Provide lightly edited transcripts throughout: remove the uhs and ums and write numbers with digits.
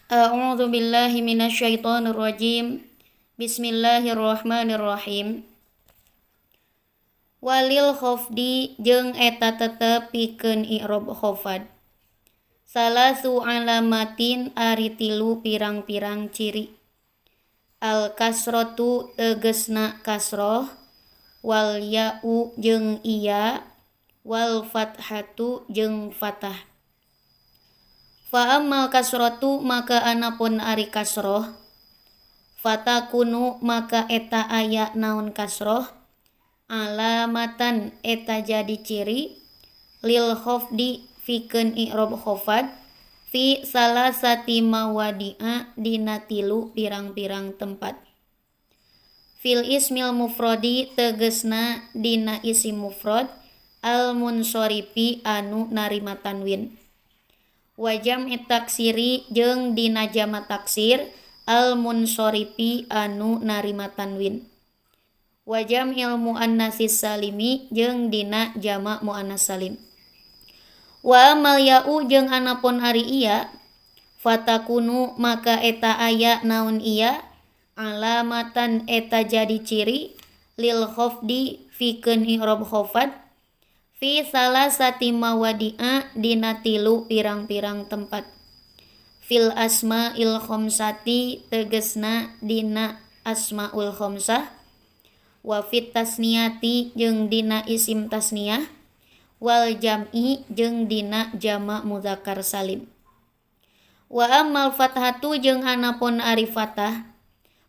A'udzu billahi minasyaitonir rajim. Bismillahirrahmanirrahim. Walil khofdi jeung eta tetep pikeun i'rab khofad. Salasu alamatin ari tilu pirang-pirang ciri. Al kasrotu tegesna kasroh, wal ya'u jeung iya, wal fathatu jeung fatah. Fa ammal kasrotu maka anapun ari kasroh, fatakunu maka eta aya naon kasroh, alamatan eta jadi ciri, lil khofdi pikeun i'rab khofad, fi salasati mawadi'a dina tilu pirang-pirang tempat. Fil ismil mufrodi tegesna dina isim mufrad, al munsorifi anu narima tanwin. Wajam taksiri jeung dina jama taksir, al munsorifi anu narima tanwin. Wajam ilmu annasis salimi jeung dina jama muannas salim. Wa amal ya'u jeung anapun ari iya, fatakunu maka eta aya naon iya, alamatan eta jadi ciri, lil khofdi pikeun i'rab khofad, fi salasati mawadi'a dina tilu pirang-pirang tempat. Fil asma'il khamsati tegesna dina asmaul khamsah, wa fit tasniyati jeung dina isim tasniyah, wal jam'i jeung dina jama mudzakkar salim. Wa ammal fathatu jeung anapun ari fatah,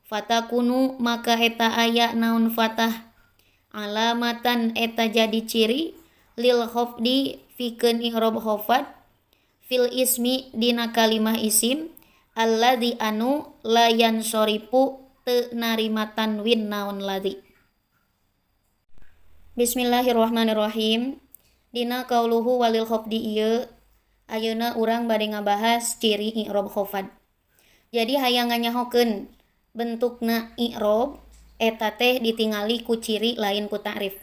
fatakunu maka eta aya naon fatah, alamatan eta jadi ciri, lil khofdi pikeun i'rab khofad, fil ismi dina kalimah isim, alladzi anu la yansorifu teu narima tanwin naon ladzi. Bismillahirrahmanirrahim. Dina qauluhu walil khofdi ieu ayeuna urang bade ngabahas ciri i'rab khofad. Jadi hayang nganyahokeun bentukna i'rab eta teh ditingali ku ciri lain ku ta'rif.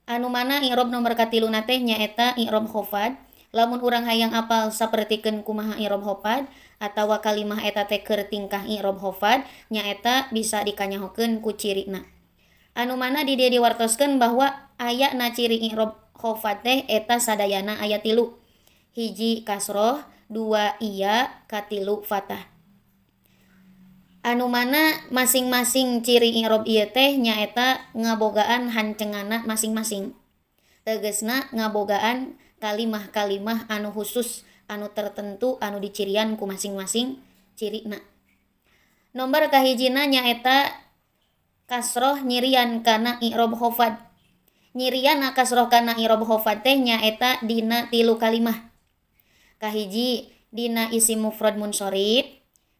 Anu mana i'rab nomor katiluna teh nyaeta i'rab khofad. Lamun urang hayang apal sapertikeun kumaha i'rab khofad atawa kalimah eta teh keur tingkah i'rab khofad, nyaeta bisa dikanyahokeun ku cirina. Anu mana di dieu diwartoskeun bahwa aya na ciri i'rab khofad teh eta sadayana aya tilu. Hiji kasroh, dua iya, katilu fatah. Anu mana masing-masing ciri i'rab ieu teh nyaeta ngabogaan hancengana masing-masing. Tegesna ngabogaan kalimah-kalimah anu khusus, anu tertentu, anu dicirian ku masing-masing cirina. Nomor kahijina nyaeta kasroh nyirian kana i'rab khofad. Nyirian kasroh kana i'rab khofad teh nyaeta dina tilu kalimah. Kahiji dina isim mufrad munsorif,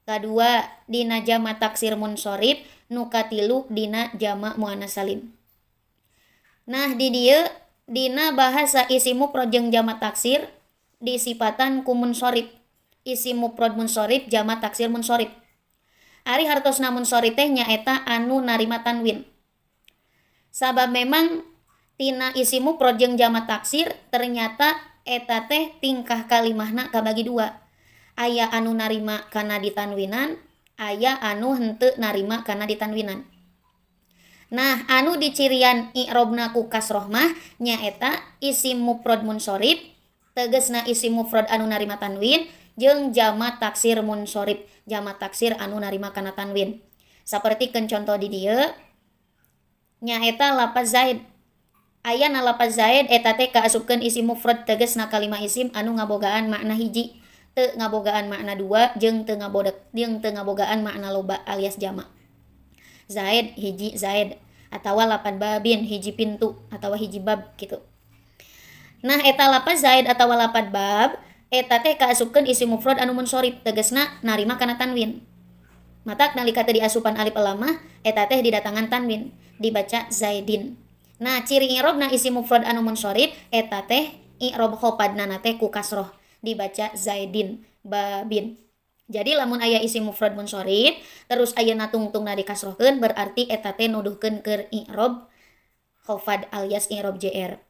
kadua dina jama taksir munsorif, nu katilu dina jama muannas salim. Nah di dieu dina bahasa isim mufrad jeung jama taksir disipatan ku munsorif. Isim mufrad munsorif, jama taksir munsorif. Ari hartosna munsorif teh nyaeta anu narima tanwin. Sabab memang tina isim mufrad jeung jama taksir ternyata eta teh tingkah kalimahna kabagi dua. Aya anu narima kana ditanwinan, aya anu henteu narima kana ditanwinan. Nah, anu dicirian i'rabna ku kasroh mah nyaeta isim mufrad munsorif, tegesna isim mufrad anu narima tanwin, jeung jama taksir munsorif, jama taksir anu narima kana tanwin. Sapertikeun contoh di dieu nyaeta lafaz zaid. Aya na lafaz zaid eta teh kaasupkeun isim mufrad tegesna kalimah isim anu ngabogaan makna hiji, teu ngabogaan makna dua, jeung teu ngabogaan makna loba alias jama. Zaid hiji zaid, atawa lapad babin hiji pintu, atawa hiji bab gitu. Nah eta lafaz zaid atawa lapad bab eta teh kaasupkeun isim mufrad anu munsorif, tegesna narima kana tanwin. Matak nalika teu diasupan alif lamah eta teh didatangan tanwin, dibaca zaidin. Nah ciri i'rabna isim mufrad anu munsorif eta teh i'rab khopadna teh ku kasroh, dibaca zaidin, babin. Jadi lamun aya isim mufrad munsorif terus ayeuna tungtungna dikasrohkeun berarti eta teh nuduhkeun keur i'rab khofad alias i'rab JR.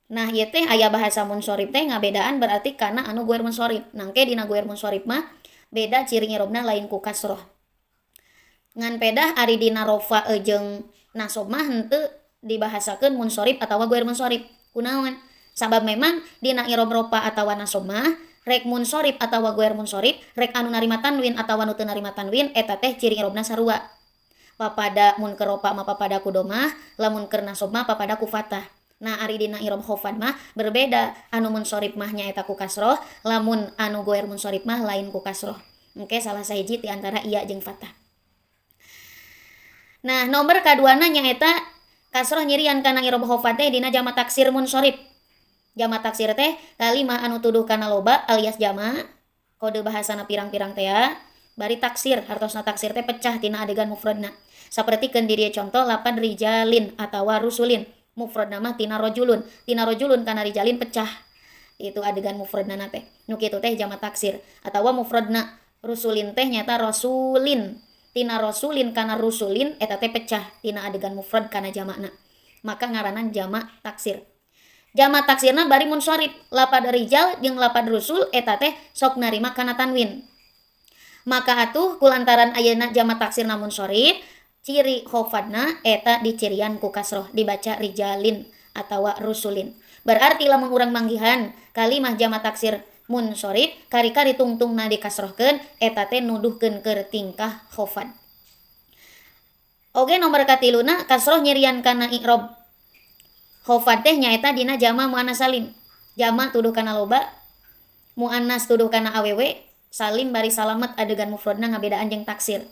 Nah ieu teh aya bahasa munsorib teh ngabedaan berarti kana anu guer munsorib. Nangke dina guer munsorib mah beda ciri irobna lain ku kasroh. Ngan pedah ari dina rofa jeung nasob mah henteu dibahasakeun munsorib atawa guer munsorib. Kunaon? Sabab memang dina irob rofa atawa nasob mah rek munsorib atawa guer munsorib rek anu narima tanwin atawa nu teu narima tanwin eta teh ciri irobna sarua. Papada mun keur rofa mah papada ku domah, lamun keur nasob mah papada ku fathah. Nah ari dina irob khofad mah berbeda, anu munsorib mah nyaeta ku kasroh, lamun anu goer munsorib mah lain ku kasroh. Oke, salah sahiji ti antara iya jeung fathah. Nah nomor kaduana nyaeta kasroh nyirian kana irob khofad teh dina jama taksir munsorib. Jama taksir teh kalimah anu tuduh kana loba alias jama, kode bahasana pirang-pirang teh bari taksir, hartosna taksir teh pecah tina adegan mufradna. Sapertikeun di dieu contoh lapad rijalin atawa rusulin. Mufradna mah tina rojulun kana rijalin pecah, itu adegan mufradna teh nu kitu teh jama taksir. Atawa mufradna rusulin teh nyata rasulin, tina rasulin kana rusulin eta teh pecah tina adegan mufrad kana jamakna, maka ngaranan jama taksir. Jama taksirna bari munsorib, lapad rijal jeung lapad rusul eta teh sok narima kana tanwin. Maka atuh kulantaran ayeuna jama taksirna munsorib, ciri khofadna eta dicirian ku kasroh, dibaca rijalin atawa rusulin. Berarti lamun urang manggihan kalimah jama taksir munsorib kari-kari tungtungna dikasrohkeun eta teh nuduhkeun keur tingkah khofad. Oge nomor katiluna kasroh nyirian kana i'rob khofad teh nyaeta dina jama muannas salim. Jama tuduh kana loba, muannas tuduh kana awewe, salim bari salamet adegan mufradna ngabedaan jeung taksir.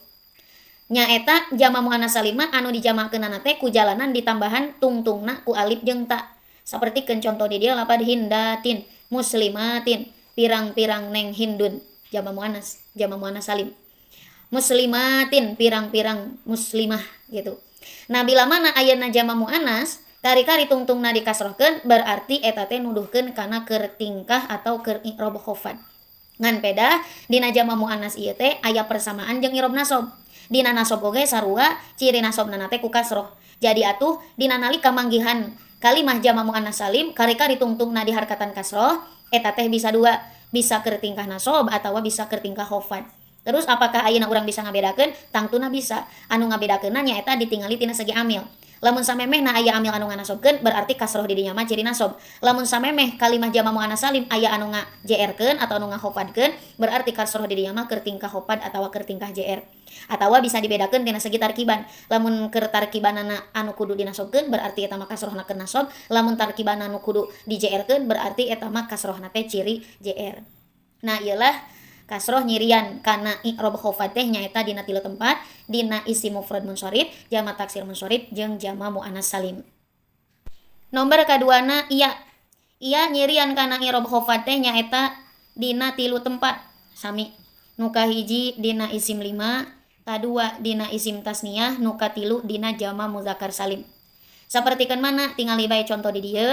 Nyaeta jama muannas salimah anu dijamakeunana teh ku jalanan ditambahan tungtungna ku alif jeung ta. Sapertikeun contoh di dieu lapad hindatin, muslimatin, pirang-pirang neng hindun, jama muannas salim. Muslimatin, pirang-pirang muslimah gitu. Nah bila mana ayeuna jama muannas kari-kari tungtungna dikasrohkeun berarti eta teh nuduhkeun kana keur tingkah atau keur i'rob khofad. Ngan peda dina jama muannas ieu teh aya persamaan jeung i'rob nasob. Dina nasob oge sarua ciri nasobna teh ku kasroh. Jadi atuh dina nalika manggihan kalimah jama muannas salim kari-kari tungtungna diharkatan kasroh eta teh bisa dua, bisa keur tingkah nasob atawa bisa keur tingkah khofad. Terus apakah ayeuna urang bisa ngabedakeun? Tangtuna bisa. Anu ngabedakeunna nyaeta ditingali tina segi amil. Lamun samemehna aya amil anu nganasobkeun berarti kasroh di dinya mah ciri nasob. Lamun samemeh kalimah jama muannas salim aya anu ngajerkeun atau anu ngakhofadkeun berarti kasroh di dinya mah keur tingkah khofad atawa keur tingkah jer. Atawa bisa dibedakeun tina segi tarkiban. Lamun keur tarkibanana anu kudu dinasobkeun berarti eta mah kasrohna keur nasob. Lamun tarkiban anu kudu dijerkeun berarti eta mah kasrohna teh ciri jr. Nah iyalah kasroh nyirian kana i'rob khofad teh nyaeta dina tilu tempat, dina isim mufrad munsorib, jama taksir munsorib jeung jama muannas salim. Nomor kaduana iya nyirian kana i'rob khofad teh nyaeta dina tilu tempat sami. Nu kahiji dina isim 5, kadua dina isim tasniyah, nu katilu dina jama muzakkar salim. Sapertikeun mana tingali bae contoh di dieu.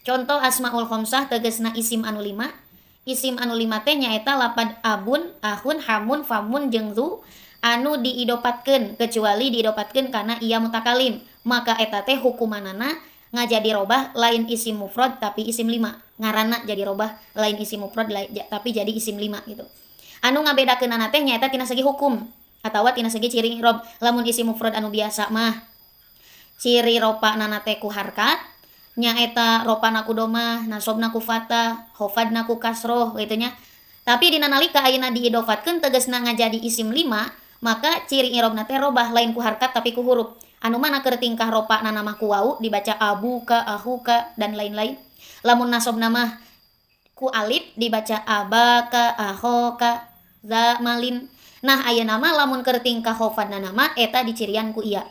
Contoh asmaul khamsah tegasna isim anu 5. Isim anu 5 teh nyaeta lapad abun, ahun, hamun, famun jeung zu anu diidopatkeun kecuali diidopatkeun kana iya mutakalim. Maka eta teh hukumanana ngajadi robah lain isim mufrad tapi isim 5. Ngaranna jadi robah lain isim mufrad tapi jadi isim 5 gitu. Anu ngabedakeunana teh nyaeta tina segi hukum atawa tina segi ciri i'rob. Lamun isim mufrad anu biasa mah ciri ropanana teh ku harkat, nyaeta ropana ku domah, nasobna ku fathah, khofadna ku kasroh gitu nya. Tapi dina nalika ayeuna diidofatkeun tegasna ngajadi isim 5, maka ciri i'robna teh robah lain ku harkat tapi ku huruf. Anu mana keur tingkah ropana mah ku wau dibaca abuka, ahuka dan lain-lain. Lamun nasobna mah ku alif dibaca abaka, ahoka, zamalin. Nah ayeuna mah lamun keur tingkah khofadna mah eta dicirian ku iya.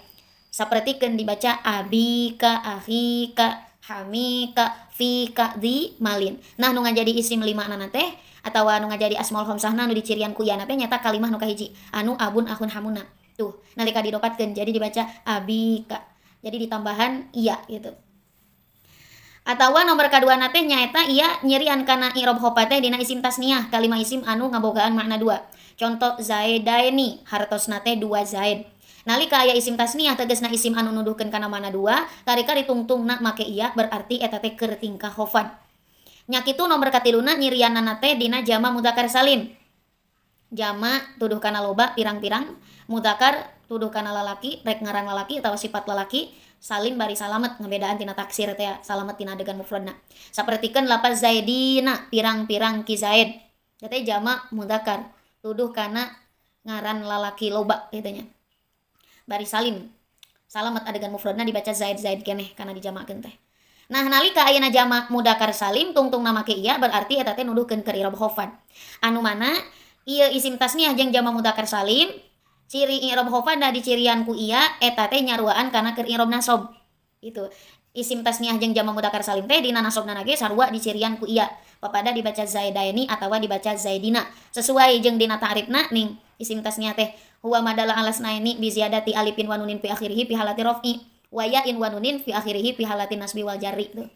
Sapertikeun dibaca abika, ahika, hamika, fika, di, malin. Nah nu ngajadi isim 5 nana teh atawa nu ngajadi asmaul khamsahna nu dicirian ku iana teh nyata kalimah nu kahiji anu abun, ahun, hamuna. Tuh nalika didopatkeun jadi dibaca abika. Jadi ditambahan iya gitu. Atawa nomor kaduana teh nyaeta iya nyirian kana i'rob khofad teh dina isim tasniyah, kalimah isim anu ngabogaan makna 2. Contoh zaidaini, hartosna teh 2 zaid. Nalika aya isim tasniah tegasna isim anu nuduhkeun kana mana dua, tarika ditungtungna make iya berarti eta teh keur tingkah khofad. Nya kitu nomor katiluna nyirianana teh dina jama mudzakkar salim. Jama tuduh kana loba pirang-pirang, mudzakkar tuduh kana lalaki, rek ngaran lalaki atawa sifat lalaki, salim bari salamet ngabedaan tina taksir teh salamet tina adegan mufradna. Sapertikeun lapaz zaidina pirang-pirang ki zaid. Teh jama mudzakkar tuduh kana ngaran lalaki loba kitu nya. Bari salim salamet adegan mufradna dibaca zaid keneh kana dijamakeun teh. Nah nalika ayeuna jama mudzakkar salim tungtungna make iya berarti eta teh nuduhkeun keur i'rab khofad. Anu mana ieu isim tasniah jeung jama mudzakkar salim ciri i'rab khofad da dicirian ku iya eta teh nyaruaan kana keur i'rab nasab. Itu isim tasniah jeung jama mudzakkar salim teh dina nasabna ge sarua dicirian ku iya. Papada dibaca zaidaini atawa dibaca zaidina sesuai jeung dina ta'rifna ning isim tasniah teh huwa madalla alasnaini bi ziyadati alifin wa nunin fi akhirih fi halati raf'i wa ya'in wa nunin fi akhirih fi halati nasbi wal jarri tuh.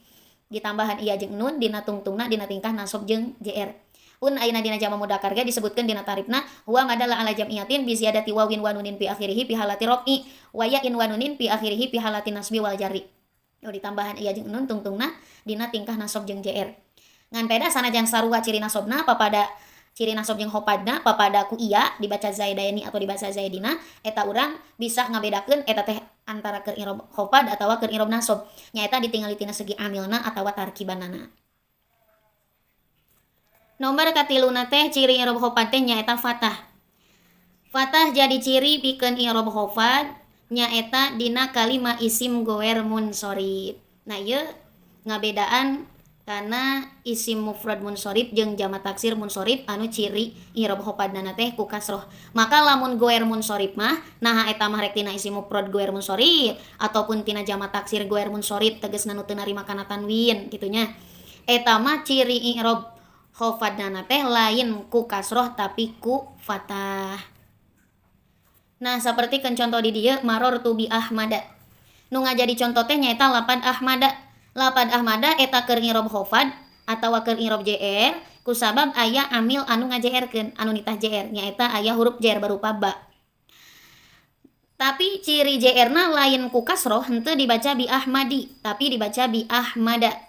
Ditambahan iya jeung nun dina tungtungna dina tingkah nasab jeung jr. Un ayeuna dina jama mudzakkar ge disebutkeun dina ta'rifna huwa madalla ala jam'iyatin bi ziyadati wawin wa nunin fi akhirih fi halati raf'i wa ya'in wa nunin fi akhirih fi halati nasbi wal jarri. Ditambahan iya jeung nun tungtungna dina tingkah nasab jeung jr. Ngan peda sanajan sarua ciri nasabna papada ciri nasab jeung khopadna papada ku iya dibaca zaidaini atau dibaca zaidina eta urang bisa ngabedakeun eta teh antara keur i'rab khofad atawa keur i'rab nasab nyaeta ditingali tina segi amilna atawa tarkibanana. Nomor katiluna teh ciri i'rab khofad teh nyaeta fathah. Fathah jadi ciri pikeun i'rab khofad nyaeta dina kalimah isim goer munsharif. Nah ieu ngabedaan kana isim mufrad munsharif jeung jama taksir munsharif anu ciri i'rab khofadna teh ku kasroh. Maka lamun goer munsharif mah nah eta mah rek tina isim mufrad goer munsharif ataupun tina jama taksir goer munsharif tegasna nu teu narima kana tanwin kitu nya. Eta mah ciri i'rab khofadna teh lain ku kasroh tapi ku fathah. Nah saperti kan contoh di dieu marortu bi ahmada. Nu ngajadi contoh teh nyaeta lapad ahmada. Lapad ahmada eta keur i'rab khofad atawa keur i'rab jr kusabab aya amil anu ngajerkeun anu nitah jr nyaeta aya huruf jar berupa ba. Tapi ciri jr-na lain ku kasroh henteu dibaca bi ahmadi tapi dibaca bi ahmada.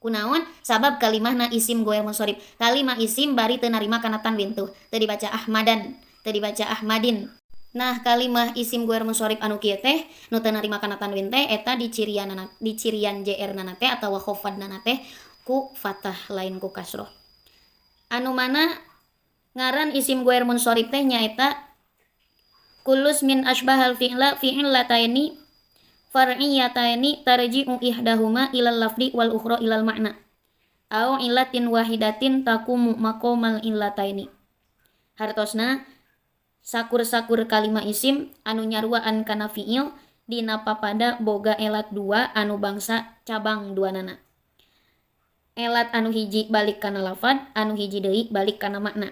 Kunaon? Sabab kalimahna isim goer munsharif. Kalimah isim bari teu narima kana tanwin tuh. Teu dibaca ahmadan, teu dibaca ahmadin. Nah kalimah isim goer munsharif anu kieu teh nu teu narima kana tanwin teh eta dicirian jr-na teh atawa khofadna teh ku fathah lain ku kasroh. Anu mana ngaran isim goer munsharif teh nyaeta kullus min asbahal fi'la fi'illataini far'iyataini tarji'u ihdahuma ilal lafdi wal ukhra ilal ma'na au illatin wahidatin taqumu maqamal illataini. Hartosna sakur-sakur kalimah isim anu nyaruaan kana fi'il dina papada boga elat dua anu bangsa cabang duanana. Elat anu hiji balik kana lafad, anu hiji deui balik kana makna.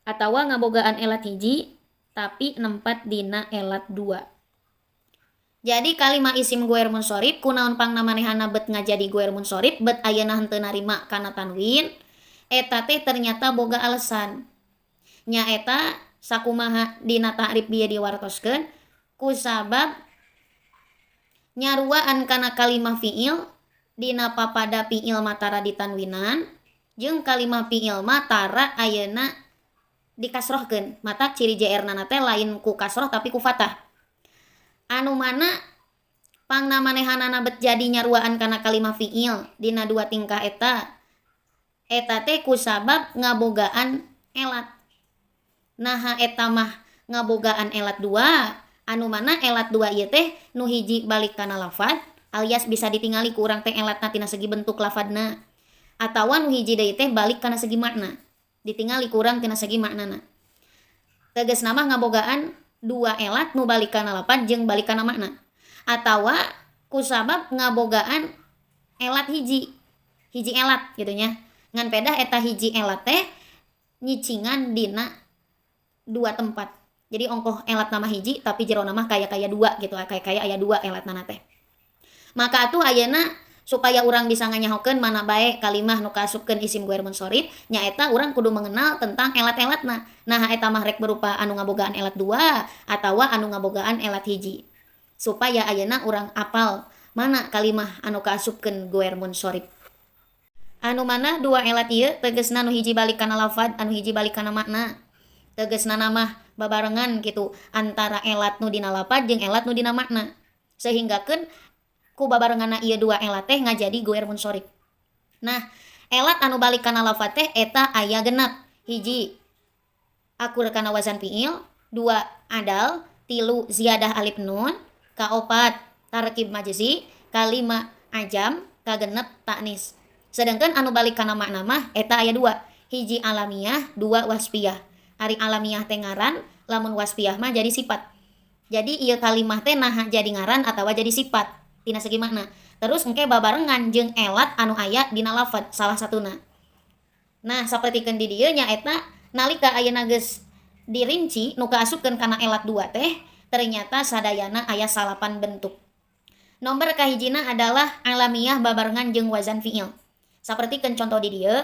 Atawa ngabogaan elat hiji tapi nempat dina elat dua. Jadi kalimah isim goer munsharif kunaon pangna manehana bet ngajadi goer munsharif bet ayeuna henteu narima kana tanwin eta teh ternyata boga alasan. Nyaeta sakumaha dina ta'rif bieu diwartoskeun kusabab nyaruaan kana kalimah fi'il dina papada fi'il matara ditanwinan jeung kalimah fi'il matara ayeuna dikasrohkeun mata ciri jr-na teh lain ku kasroh tapi ku fathah. Anu mana pangna manehanana bet jadi nyaruaan kana kalimah fi'il dina dua tingkah eta teh kusabab ngabogaan elat. Nah eta mah ngabogaan elat dua anu mana elat dua ieu teh nu hiji balik kana lafad alias bisa ditingali ku urang teh elatna tina segi bentuk lafadna atawa nu hiji deui teh balik kana segi makna ditingali ku urang tina segi maknana. Tegasna mah ngabogaan dua elat nu balik kana lafad jeung balik kana makna atawa kusabab ngabogaan elat hiji elat gitu nya. Ngan pedah eta hiji elat teh nyicingan dina dua tempat. Jadi ongkoh elat nama hiji tapi jero nama kaya dua gitu. Kaya aya dua elat nana teh. Maka atuh ayeuna supaya orang bisa nganyahokeun mana bae kalimah nu kaasupkeun isim guer munsorif nyaeta orang kudu mengenal tentang elat-elatna. Nah eta mah rek berupa anu ngabogaan elat 2 atawa anu ngabogaan elat hiji. Supaya ayeuna urang apal mana kalimah anu kaasupkeun guer munsorif. Anu mana dua elat ieu tegesna nu hiji balik kana lafad, anu hiji balik kana makna. Tegesna mah babarengan gitu antara elat nu dina lafad jeung elat nu dina makna. Sehinggakeun ku babarenganna ieu dua elat teh ngajadi guer munsorif. Nah, elat anu balik kana lafad teh eta aya genep. Hiji akur kana wazan fiil, 2 adal, 3 ziyadah alif nun, kaopat tarkib majzi, kalima ajam, kagenep taknis. Sedangkan anu balik kana makna mah eta aya 2. Hiji alamiah, 2 wasfiyah. Ari alamiah teh ngaran, lamun wasfiyah mah jadi sifat. Jadi ieu kalimah teh nah jadi ngaran atawa jadi sifat tina segi makna. Terus engke babarengan jeung elat anu aya dina lafad salah satuna. Nah, sapertikeun di dieu nyaeta nalika ayeuna geus dirinci nu kaasupkeun kana elat 2 teh ternyata sadayana aya 8 bentuk. Nomor kahijina adalah alamiah babarengan jeung wazan fiil. Sapertikeun contoh di dieu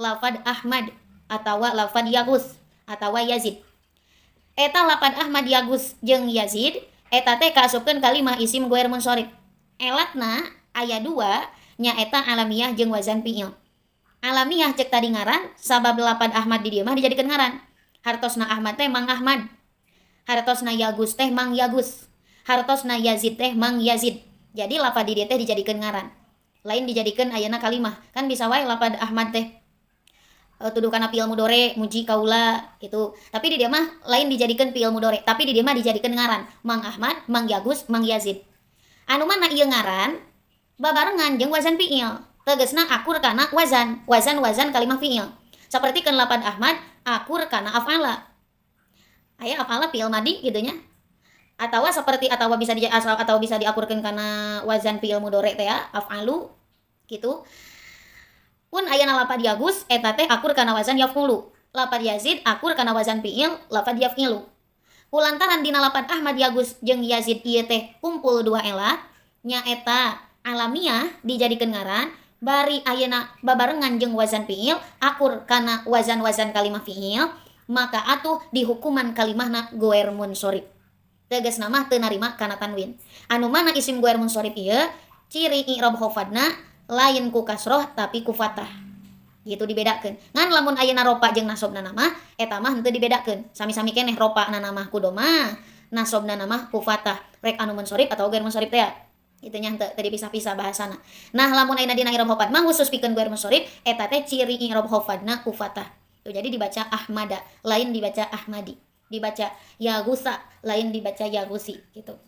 lafad Ahmad atawa lafad Yagus atawa Yazid. Eta lafad Ahmad Yagus jeung Yazid eta teh kaasupkeun kalimah isim guer munsorif. Elatna aya 2 nyaeta alamiah jeung wazan fiil. Alamiah cek tadi ngaran sabab lafad Ahmad di dieu mah dijadikeun ngaran. Hartosna Ahmad teh Mang Ahmad. Hartosna Yagus teh Mang Yagus. Hartosna Yazid teh Mang Yazid. Jadi lafad di dieu teh dijadikeun ngaran. Lain dijadikeun ayeuna kalimah. Kan bisa wae lafad Ahmad teh tuduh kana fiil mudore muji kaula gitu. Tapi di dieu mah lain dijadikeun fiil mudore, tapi di dieu mah dijadikeun ngaran. Mang Ahmad, Mang Yagus, Mang Yazid. Anu mana ieu ngaran babarengan jeung wazan fiil. Tegesna akur kana wazan kalimah fiil. Sapertikeun lafad Ahmad akur kana af'ala. Aya af'ala fiil madi gitu nya. Atawa bisa diakurkeun kana wazan fiil mudore teh ya, af'alu gitu. Pun aya lafad Yagus eta teh akur kana wazan yaf'ulu. Lafad Yazid akur kana wazan fiil lafad yaf'ilu. Kulantaran dina lafad Ahmad Yagus jeung Yazid ieu teh kumpul 2 elat nyaeta alamiah dijadikeun ngaran bari ayeuna babarengan jeung wazan fiil akur kana wazan kalimah fiil maka atuh di hukuman kalimahna guer munsorif. Tegasna mah teu narima kana tanwin. Anu mana isim guer munsorif ieu ciri i'rab khafadna lain ku kasroh tapi ku fathah. Gitu dibedakeun. Ngan lamun ayeuna ropa jeung nasobna mah eta mah henteu dibedakeun. Sami-sami keneh ropa na mah ku doma, nasobna mah ku fathah. Rek anu munsorif atau guer munsorif teh ya. Itu nya henteu dipisah-pisah bahasana. Nah, lamun ayeuna dina i'rab khafad mah khusus pikeun guer munsorif eta teh ciri i'rab khafadna ku fathah. Tuh jadi dibaca Ahmada, lain dibaca Ahmadi. Dibaca Yagusa, lain dibaca Yagusi gitu.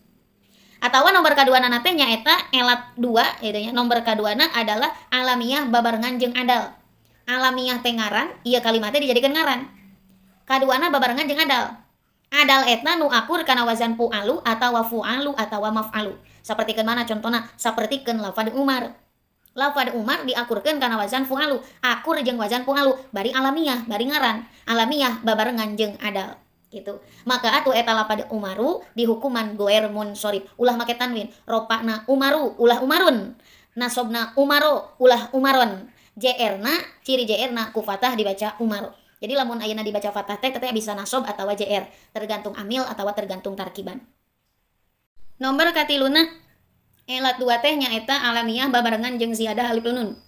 Atawa nomor kaduana teh nyaeta elat 2 gitu nya. Nomor kaduana adalah alamiah babarengan jeung adal. Alamiah teh ngaran, ieu kalimat teh dijadikeun ngaran. Kaduana babarengan jeung adal. Adal eta nu akur kana wazan fu'alu atawa fu'alu atawa maf'alu. Sapertikeun mana contona? Sapertikeun lafad Umar. Lafad Umar diakurkeun kana wazan fu'alu, akur jeung wazan fu'alu, bari alamiah, bari ngaran. Alamiah babarengan jeung adal. Gitu. Maka atuh eta lafad Umaru di hukuman guer munsorif. Ulah make tanwin. Ropana Umaru, ulah Umarun. Nasobna Umaro, ulah Umaron. JR-na, ciri JR-na ku fathah dibaca Umaru. Jadi lamun ayeuna dibaca fathah teh teteh bisa nasob atawa JR, tergantung amil atawa tergantung tarkiban. Nomor katiluna elat 2 teh nyaeta alamiah babarengan jeung ziyadah alif nun.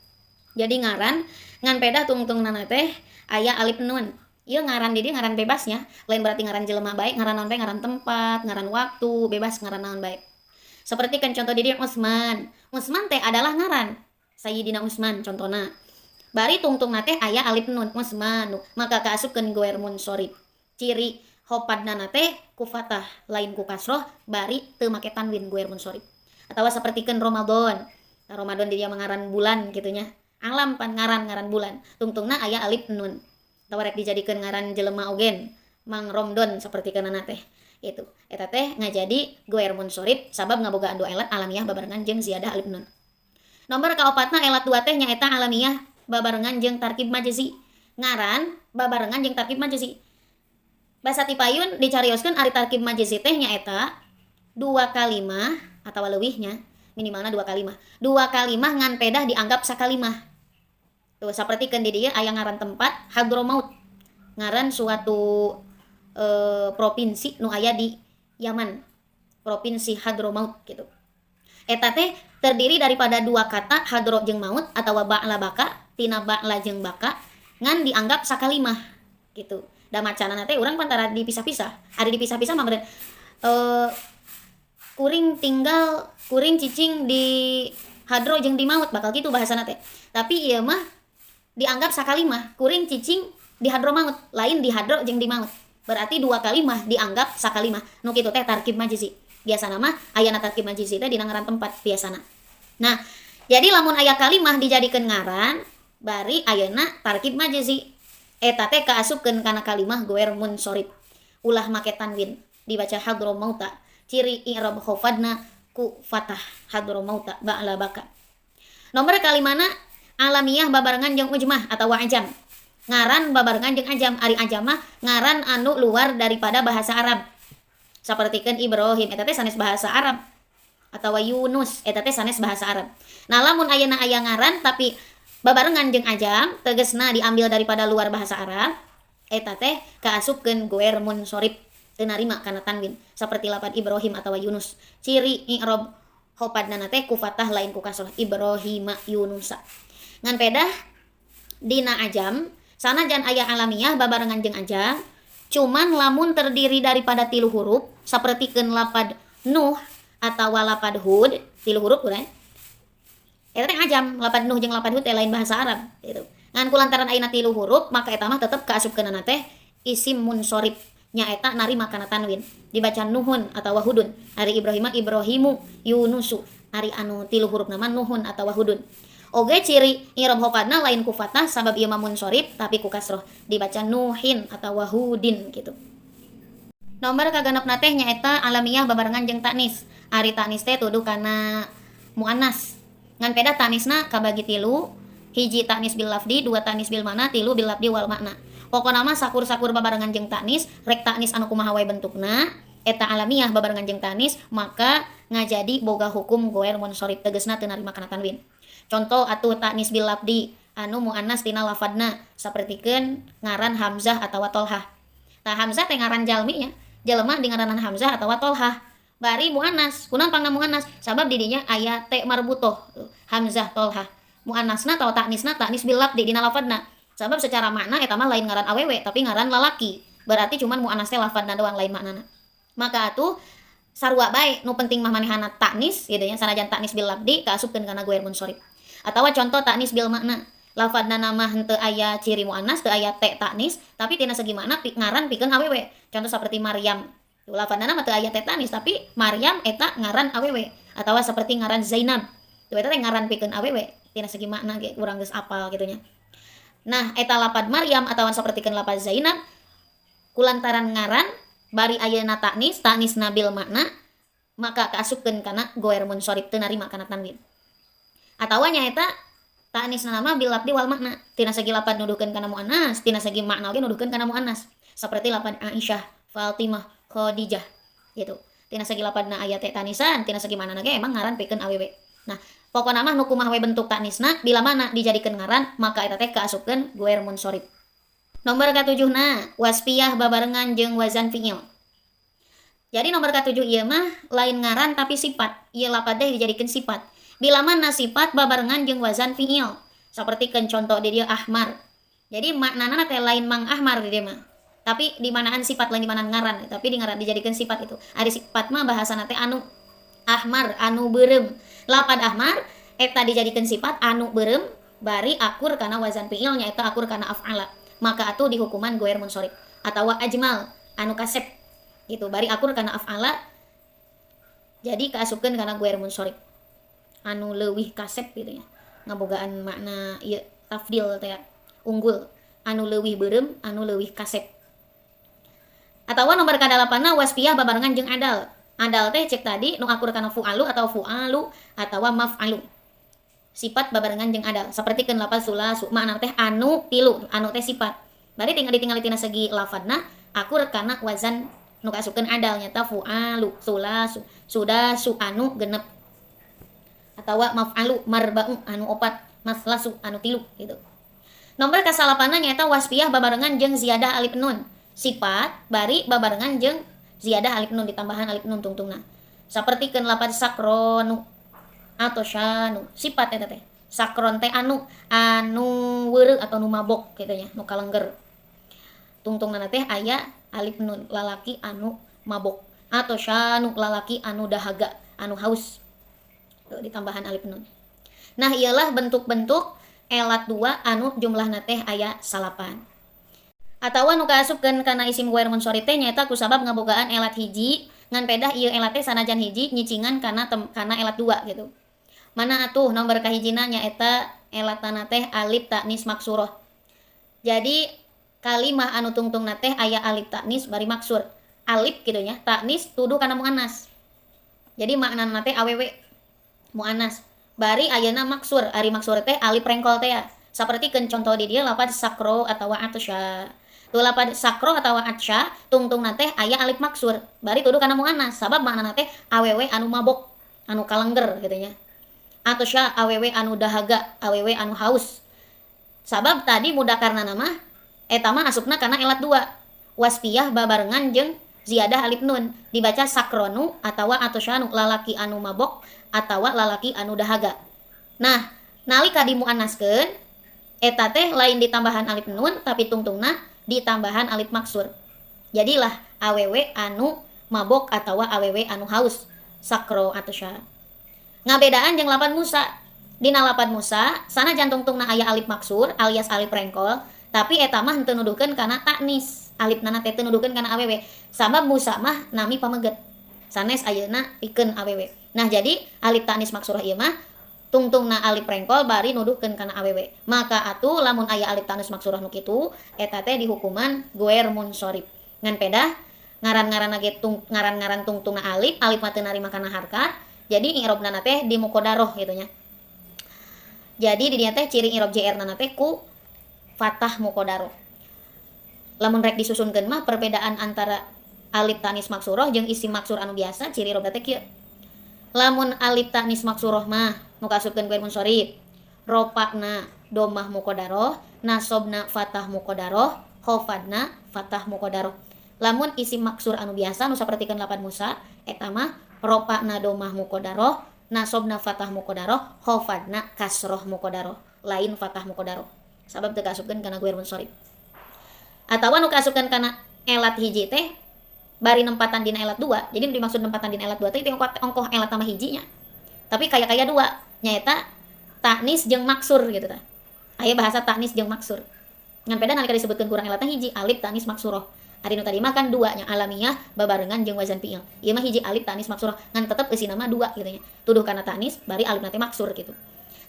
Jadi ngaran ngan pedah tungtungna teh aya alif nun. Ieu ngaran di dieu ngaran bebasnya, lain berarti ngaran jelema bae, ngaran naon bae, ngaran tempat, ngaran waktu, bebas ngaran naon bae. Seperti kan contoh di dieu Utsman. Utsman teh adalah ngaran. Sayyidina Utsman contohna. Bari tungtungna teh aya alif nun Utsmanu, maka kaasupkeun guer munsorif. Ciri khopadna teh ku fathah, lain ku kasroh, bari teu make tanwin guer munsorif. Atawa sapertikeun Ramadan. Ramadan di dieu ngaran bulan kitu nya. Alam pan ngaran bulan. Tungtungna aya alif nun. Atawa rek dijadikeun ngaran jelema ogen, Mang Romdon sapertikeunna teh. Itu. Eta teh ngajadi guer munsorif sabab ngabogaan 2 elat alamiah babarengan jeung ziyadah alif nun. Nomor kaopatna elat 2 teh nyaeta alamiah babarengan jeung tarkib majzi. Ngaran babarengan jeung tarkib majzi. Basa tipayun dicarioskeun ari tarkib majzi teh nyaeta 2 kalimah atawa leuwihnya minimalna 2 kalimah. 2 kalimah ngan pedah dianggap sakalimah. Tuh sapertikeun di dieu aya ngaran tempat Hadramaut, ngaran suatu provinsi nu aya di Yaman, provinsi Hadramaut gitu. Eta teh terdiri daripada 2 kata hadro jeung maut atau ba'la baka, tina ba'la jeung baka ngan dianggap sakalimah gitu. Da macanana teh urang pantara dipisah-pisah. Ada dipisah-pisah mah meureun kuring cicing di hadro jeung di maut bakal gitu bahasana teh. Tapi ieu mah dianggap sakalimah, kuring cicing di hadro maut, lain di hadro jeung di maut. Berarti 2 kalimah dianggap sakalimah. Nu kitu teh tarkib majzi. Biasana mah ayana tarkib majzi teh dina ngaran tempat biasana. Nah, jadi lamun aya kalimah dijadikeun ngaran, bari ayeuna tarkib majzi. Eta teh kaasupkeun kana kalimah goer munsorib. Ulah make tanwin, dibaca hadromauta. Ciri i'rab khafadna ku fatah hadromauta ba'la baka. Nomor kalimana alamiyah babarengan jeung ujmah atau ajam. Ngaran babarengan jeung ajam, ari ajam mah ngaran anu luar daripada bahasa Arab. Sapertikeun Ibrahim eta teh sanes bahasa Arab, atawa Yunus eta teh sanes bahasa Arab. Nah lamun ayeuna aya ngaran tapi babarengan jeung ajam tegasna diambil daripada luar bahasa Arab, eta teh kaasupkeun goer munsorib teu narima kana tanwin saperti lapan Ibrahim atawa Yunus. Ciri i'rab khopadna teh ku fatah lain ku kasrah, Ibrahima Yunusa. Ngan pedah dina ajam sanajan aya alamiah babarengan jeung ajam, cuman lamun terdiri daripada 3 huruf sapertikeun lapad Nuh atawa lapad Hud, 3 huruf urang. Eta teh ajam, lapad Nuh jeung lapad Hud teh lain bahasa Arab gitu. Ngan kulantaran ayeuna 3 huruf maka eta mah tetep kaasupkeunana teh isim munsorib, nyaeta narima kana tanwin. Dibaca Nuhun atawa Hudun. Ari Ibrahima Ibrahimu, Yunusu. Ari anu 3 huruf nama Nuhun atawa Hudun. Oge ciri i'rab khopadna lain ku fatah sabab ieu mah munsorib tapi ku kasroh, dibaca Nuhin atawa Hudin gitu. Nomor kagenepna teh nyaeta alamiah babarengan jeung taknis. Ari taknis teh tuduh kana muannas. Ngan peda taknisna kabagi 3, hiji taknis bil lafdi, 2 taknis bil mana, 3 bil lafdi wal makna. Pokona mah sakur-sakur babarengan jeung taknis, rek taknis anu kumaha wae bentukna, eta alamiah babarengan jeung taknis, maka ngajadi boga hukum goer munsorib tegasna teu narima kana tanwin. Contoh atuh taknis bil lafdi anu muannas tina lafadna sapertikeun ngaran Hamzah atawa Tolhah. Tah Hamzah teh ngaran jalmi nya, jelema di ngaranan Hamzah atawa Tolhah. Bari muannas, kunaon pangna muannas? Sabab di dinya aya te marbutoh, Hamzah Tolhah. Muannasna atawa taknisna taknis bil lafdi dina lafadna. Sabab secara makna eta mah lain ngaran awewe tapi ngaran lalaki. Berarti cuman muannas teh lafadna doang lain maknana. Maka atuh sarua bae nu penting mah manehana taknis gitu nya, sanajan taknis bil lafdi kaasupkeun kana goer munsorib. Atawa contoh taknis bil makna, lafadna nama henteu aya ciri muannas, teu aya te taknis, tapi tina segi makna ngaran pikeun awewe. Contoh seperti Maryam. Lafadna nama teu aya te taknis, tapi Maryam eta ngaran awewe. Atawa seperti ngaran Zainab. Itu eta teh ngaran pikeun awewe. Tina segi makna ge urang geus apal kitu nya. Nah, eta lapad Maryam atawa sapertikeun lapad Zainab kulantaran ngaran bari ayeuna taknis, taknisna bil makna, maka kaasupkeun kana goer munsorib teu narima kana tanwin. Atawa nyaeta taknisna nama bil lafdi wal makna, tina segi lapad nuduhkeun kana muannas, tina segi makna oge nuduhkeun kana muannas. Saperti lapad Aisyah, Fatimah, Khadijah gitu. Tina segi lapadna aya te tanisan, tina segi manana ge emang ngaran pikeun awewe. Nah, pokona mah nu kumaha we bentuk taknisna bila mana dijadikeun ngaran, maka eta teh kaasupkeun goer munsorib. Nomor katujuhna wasfiyah babarengan jeung wazan fi'il. Jadi nomor katujuh ieu mah lain ngaran tapi sifat. Ieu lapad teh dijadikeun sifat. Bila mana sifat babarengan jeung wazan fi'il. Sapertikeun contoh di dieu ahmar. Jadi maknana teh lain mang ahmar di dieu mah. Tapi di manaan sifat lain di manaan ngaran, tapi di ngaran dijadikeun sifat itu. Ari sifat mah bahasana teh anu ahmar, anu beureum. Lapad ahmar eta dijadikeun sifat anu beureum bari akur kana wazan fi'il nya eta akur kana af'ala. Maka atuh dihukuman goer munsorib. Atawa ajmal anu kasep gitu bari akur kana af'ala jadi kaasupkeun kana goer munsorib. Anu leuwih kasep gitu nya. Ngabogaan makna ieu tafdil teh unggul, anu leuwih beureum, anu leuwih kasep. Atawa nomor kadalapanna wasfiyah babarengan jeung adal. Adal teh cek tadi nu akur kana fu'alu atau fu'alu atawa maf'alu. Sifat babarengan jeung adal. Sapertikeun lafaz sulasu makna teh anu tilu, anu teh sifat. Bari tinggal ditinggali tina segi lafadna akur kana wazan nu kaasupkeun adal nya ta fu'alu, sulasu, sudasu anu genep. atawa maf'alu marba'u anu opat, maslasu anu tilu gitu. Nomor kasalapanan nyaeta wasfiyah babarengan jeung ziyadah alif nun. Sifat bari babarengan jeung ziyadah alif nun ditambahan alif nun tungtungna. Sapertikeun lapad sakronu atau syanu. Sifat eta teh. Sakron teh anu weureu atau nu mabok kitu nya, nu kalengger. Tungtungna teh aya alif nun, lalaki anu mabok. Atau syanu lalaki anu dahaga, anu haus. Tuh ditambahan alif nun. Nah, ialah bentuk-bentuk elat 2 anu jumlahna teh aya 8. Atawa nu kaasupkeun kana isim ghair munsharif teh nyaeta kusabab ngabogaan elat hiji ngan pedah ieu elat teh sanajan hiji nyicingan kana elat 2 gitu. Mana atuh nomor kahijina nyaeta elatna teh alif ta'nis maksurah. Jadi kalimah anu tungtungna teh aya alif ta'nis bari maksur. Alif kitu nya, ta'nis tuduh kana muannas. Jadi maknana teh awewe muannas. Bari ayeuna maksur, ari maksur teh alif rengkol teh ya. Sapertikeun contoh di dieu lapad sakro atawa atsya. Tu lapad sakro atawa atsya tungtungna teh aya alif maksur. Bari tuduh kana muannas, sabab maknana teh awewe anu mabok, anu kalengger gitu nya. Atsya awewe anu dahaga, awewe anu haus. Sabab tadi mudakarna mah eta mah asupna kana elat 2. Wasfiyah babarengan jeung ziyadah alif nun dibaca sakronu atawa atosyanu lalaki anu mabok atawa lalaki anu dahaga. Nah, nalika dimuannaskeun eta teh lain ditambahan alif nun tapi tungtungna ditambahan alif maksur. Jadilah awewe anu mabok atawa awewe anu haus. Sakro atosya. Ngabedaan jeung lapad Musa. Dina lapad Musa sanajan tungtungna aya alif maksur alias alif rengkol, tapi eta mah henteu nuduhkeun kana ta'nis. Alifna teh teu nuduhkeun kana awewe. Sabab Musa mah nami pameget. Sanes ayeuna pikeun awewe. Nah, jadi alif ta'nis maksurah ieu mah tungtungna alif rengkol bari nuduhkeun kana awewe. Maka atuh lamun aya alif ta'nis maksurah nu kitu eta teh dihukuman ghair munsharif. Ngan pedah ngaran-ngaranna ge ngaran-ngaran tungtungna alif mah teu narima kana harkat. Jadi i'robna teh di muqaddarah gitu nya. Jadi di dieu teh ciri i'rob JR-na teh ku fathah muqaddarah. Lamun rek disusunkeun mah perbedaan antara alif ta'nis maksurah jeung isim maksur anu biasa ciri i'robna teh kieu. Lamun alif ta'nis maksurah mah nu kasupkeun ghair munsharif, rofa'na dhammah muqaddarah, nasabna fathah muqaddarah, khafadna fathah muqaddarah. Lamun isim maksur anu biasa nu sapertikeun lapad Musa eta mah rofa'na dhammah muqaddarah, nasabna fathah muqaddarah, khafadna kasrah muqaddarah. Lain fathah muqaddarah. Sabab teu kasupkeun kana ghair munsharif. Atawa nu kasupkeun kana elat hiji teh bari nempatan dina elat 2. Jadi dimaksud nempatan dina elat 2 teh ongkoh elat tambah hijinya. Tapi kaya-kaya 2 nyaeta ta'nis jeung maksur gitu tah. Aya bahasa ta'nis jeung maksur. Ngan peda nalika disebutkeun kurang elatna hiji alif ta'nis maksurah. Ari nu tadi mah kan 2 nya alamiah babarengan jeung wazan fi'il. Ieu mah hiji alif ta'nis maksurah ngan tetep eusina mah 2 kitu nya. Tuduh kana ta'nis bari alif teh maksur gitu.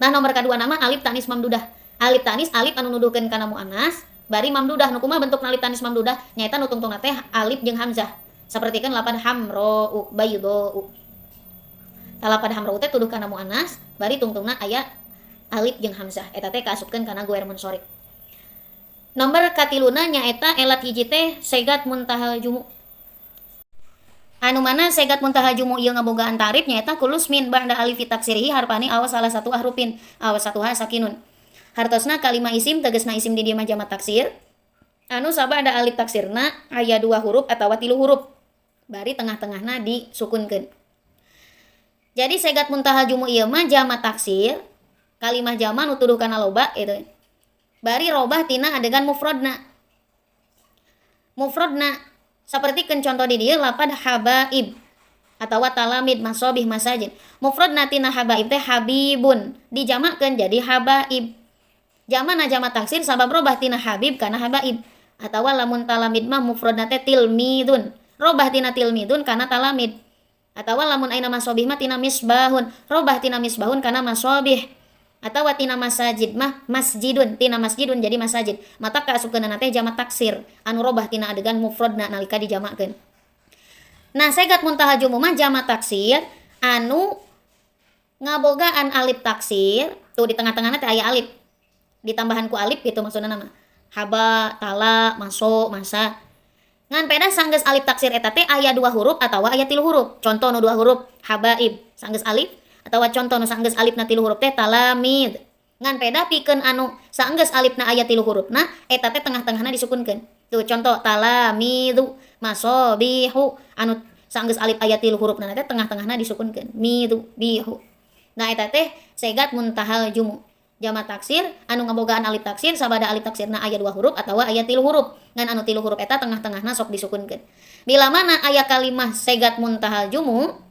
Nah, nomor kadua nama alif ta'nis mamdudah. Alif ta'nis alif anu nuduhkeun kana muannas bari mamdudah. Nu kumaha bentuk alif ta'nis mamdudah nyaeta nu tungtungna teh alif jeung hamzah. Sapertikeun lapad hamra'u bayda'u. Lapad hamra'u teh tuduh kana muannas bari tungtungna aya alif jeung hamzah. Eta teh kaasupkeun kana ghair munsharif. Nomor katiluna nyaeta elat hiji teh segat muntahal jumu. Anu mana segat muntahal jumu ieu ngabogaan tarif nyaeta kulus min ba'da alif taksirihi harfani awas salah satu ahrufin awas satuha sakinun. Hartosna kalimah isim tegasna isim di dieu mah jamak taksir. Anu sabada alif taksirna aya 2 huruf atawa 3 huruf. Bari tengah-tengahna disukunkeun. Jadi segat muntahal jumu ieu mah jamak taksir. Kalimah jama nu tuduh kana loba itu. Bari robah tina adegan mufradna. Mufradna sapertikeun contoh di dieu lapad habaib atawa talamid masabih masajid. Mufradna tina habaib teh habibun dijamakeun jadi habaib. Jamana jama taksir sabab robah tina habib kana habaib. Atawa lamun talamid mah mufradna teh tilmidun. Robah tina tilmidun kana talamid. Atawa lamun aina masabih mah tina misbahun. Robah tina misbahun kana masabih. Atawa tina masajid mah masjidun, tina masjidun jadi masajid. Mata kaasupkeunna teh jamak taksir anu robah tina adegan mufradna nalika dijamakeun. Nah, segat muntahal jumu mah jamak taksir anu ngabogaan alif taksir. Tuh di tengah-tengahna teh aya alif. Ditambahan ku alif gitu maksudna nama. Haba, tala, maso, masa. Ngan peda sanggeus alif taksir eta teh aya 2 huruf atawa aya 3 huruf. Contoh nu 2 huruf habaib sanggeus alif atawa contoh nu saenggeus alifna 3 huruf teh talamid. Ngan peda pikeun anu saenggeus alifna aya 3 hurufna eta teh tengah-tengahna disukunkeun. Tuh contoh talamidu, masobihu anu saenggeus alif aya 3 hurufna teh tengah-tengahna disukunkeun. Midu bihu. Nah eta teh segat muntahal jumu. Jama taksir anu ngabogaan alif taksir sabada alif taksirna aya 2 huruf atawa aya 3 huruf. Ngan anu 3 huruf eta tengah-tengahna sok disukunkeun. Bila mana aya kalimah segat muntahal jumu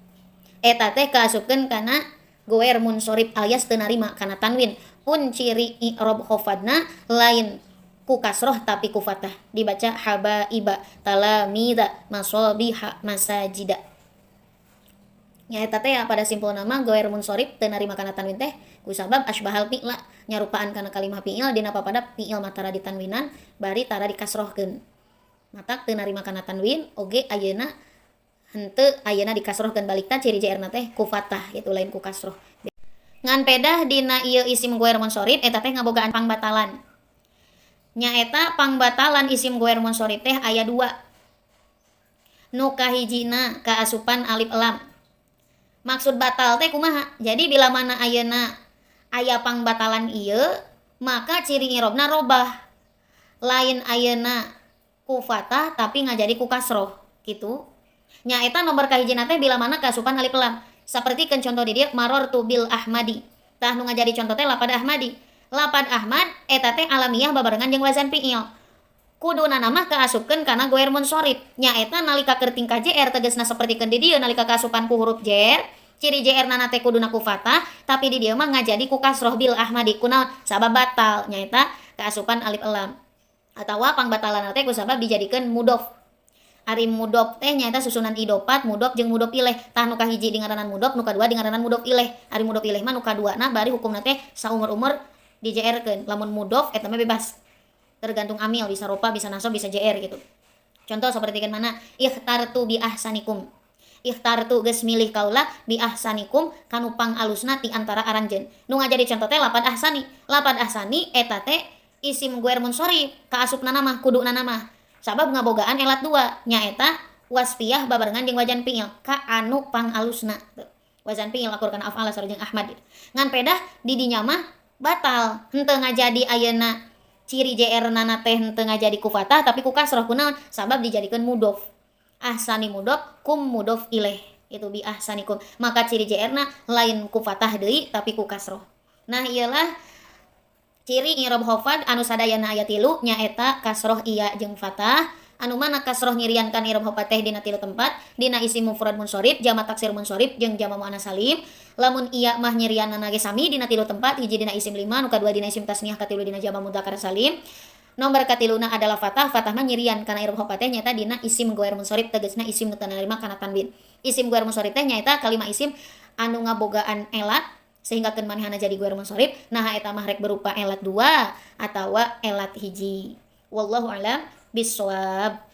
eta teh kaasupkeun kana goer munsorib alias teu narima kana tanwin. Pun ciri i'rab khafadna lain ku kasroh tapi ku fathah. Dibaca habaiba, talamida, masobiha, masajida. Nya eta teh pada simpul nama goer munsorib teu narima kana tanwin teh kusabab asbahal fi'la nyarupaan kana kalimah fi'il dina papada fi'il matara ditanwinan bari tara dikasrohkeun. Mata teu narima kana tanwin oge ayeuna henteu ayeuna dikasrohkeun balikna ciri JR-na teh ku fathah gitu lain ku kasroh. Ngan pedah dina ieu isim goer munsorib eta teh ngabogaan pangbatalan. Nya eta pangbatalan isim goer munsorib teh aya 2. Nu kahijina kaasupan alif lam. Maksud batal teh kumaha? Jadi bila mana ayeuna aya pangbatalan ieu, maka ciri i'rabna robah. Lain ayeuna ku fathah tapi ngajadi ku kasroh gitu. Nya eta nomor kahijina teh bila mana kaasupan alif lam. Saperti kan contoh di dia marortu bil ahmadi. Tah nu ngajadi contoh teh lapad ahmadi. Lapad ahmad eta teh alamiah babarengan jeung wazan fi'il. Kuduna nama kaasupkeun kana goer munsorib. Nya eta nalika keur tingkah JR tegasna sapertikeun di dieu nalika kaasupan ku huruf JR, ciri JR na teh kuduna ku fathah, tapi di dieu mah ngajadi ku kasroh bil ahmadi kunaon? Sabab batal. Nya eta kaasupan alif lam. Atawa pangbatalan teh kusabab dijadikeun mudhof. Ari mudhof teh nyaeta susunan idofat, mudhof jeung mudhof ileh. Tah nu kahiji di ngaranan mudhof, nu kadua di ngaranan mudhof ileh. Ari mudhof ileh mah nu kaduana bari hukumna teh saumur-umur di JR-keun. Lamun mudhof eta mah bebas. Tergantung amil, bisa ropa, bisa nasab, bisa JR gitu. Contoh saperti kan mana? Ikhtartu bi ahsanikum. Ikhtartu geus milih kaula bi ahsanikum kanu pangalusna ti antara aranjeun. Nu ngajadi contoh teh lapad ahsani. Lapad ahsani eta teh isim goer munsorib, kaasupna nama, kuduna nama. Sabab ngabogaan elat 2 nyaeta wasfiyah babarengan jeung wajan fi'il ka anu pangalusna. Wajan fi'il akur kana af'al sareng Ahmad. Ngan pedah di dinya mah batal. Henteu ngajadi ayeuna ciri JR-na teh henteu ngajadi ku fathah tapi ku kasroh kunaon? Sabab dijadikeun mudhof. Ahsani mudhof kum mudhof ilaih. Itu bi ahsanikum. Maka ciri JR-na lain ku fathah deui tapi ku kasroh. Nah iyalah ciri i'rab khafad anu sadayana aya 3 nyaeta kasroh iya jeung fathah. Anu mana kasroh nyiriankan i'rab khafad teh dina 3 tempat, dina isim mufrad munsorib, jamak taksir munsorib jeung jamak muannas salim. Lamun iya mah nyirianna ge sami dina 3 tempat, hiji dina isim 5, nu kadua dina isim tasniah, katilu dina jamak mudzakkar salim. Nomor katiluna adalah fathah, fathah mah nyirian kana i'rab khafad teh nyaeta dina isim goer munsorib tegasna isim nu teu narima kana tanwin. Isim goer munsorib teh nyaeta kalimah isim anu ngabogaan elat sehingga keun manehna jadi goer munsorib. Nah eta mah rek berupa elat 2 atawa elat hiji. Wallahu a'lam bishawab.